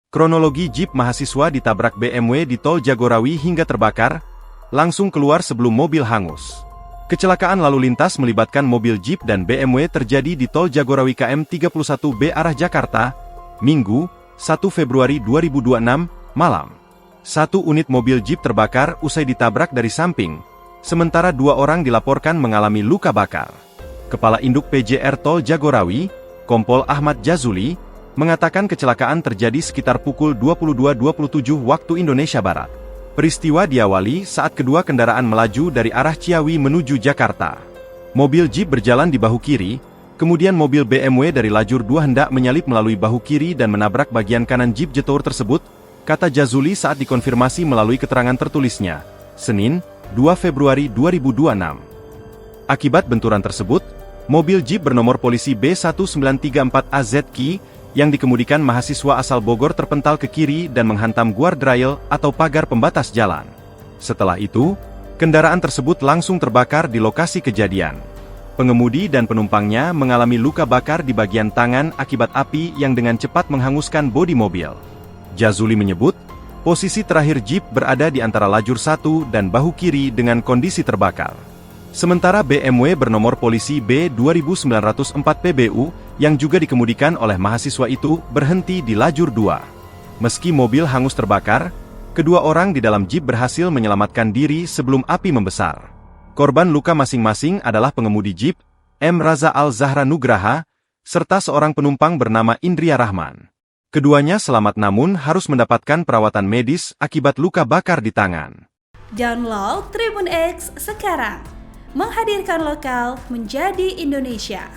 Kronologi Jeep mahasiswa ditabrak BMW di Tol Jagorawi hingga terbakar, langsung keluar sebelum mobil hangus. Kecelakaan lalu lintas melibatkan mobil Jeep dan BMW terjadi di Tol Jagorawi KM 31B arah Jakarta, Minggu, 1 Februari 2026, malam. Satu unit mobil Jeep terbakar usai ditabrak dari samping, sementara 2 orang dilaporkan mengalami luka bakar. Kepala Induk PJR Tol Jagorawi, Kompol Ahmad Jazuli, mengatakan kecelakaan terjadi sekitar pukul 22.27 waktu Indonesia Barat. Peristiwa diawali saat kedua kendaraan melaju dari arah Ciawi menuju Jakarta. Mobil Jeep berjalan di bahu kiri, kemudian mobil BMW dari lajur 2 hendak menyalip melalui bahu kiri dan menabrak bagian kanan Jeep Jetour tersebut, kata Jazuli saat dikonfirmasi melalui keterangan tertulisnya, Senin, 2 Februari 2026. Akibat benturan tersebut, mobil Jeep bernomor polisi B1934AZK yang dikemudikan mahasiswa asal Bogor terpental ke kiri dan menghantam guardrail atau pagar pembatas jalan. Setelah itu, kendaraan tersebut langsung terbakar di lokasi kejadian. Pengemudi dan penumpangnya mengalami luka bakar di bagian tangan akibat api yang dengan cepat menghanguskan bodi mobil. Jazuli menyebut, posisi terakhir Jeep berada di antara lajur 1 dan bahu kiri dengan kondisi terbakar. Sementara BMW bernomor polisi B2904 PBU, yang juga dikemudikan oleh mahasiswa itu, berhenti di lajur 2. Meski mobil hangus terbakar, kedua orang di dalam Jeep berhasil menyelamatkan diri sebelum api membesar. Korban luka masing-masing adalah pengemudi Jeep, M. Raza Al-Zahra Nugraha, serta seorang penumpang bernama Indria Rahman. Keduanya selamat namun harus mendapatkan perawatan medis akibat luka bakar di tangan. Download Tribun X sekarang. Menghadirkan lokal menjadi Indonesia.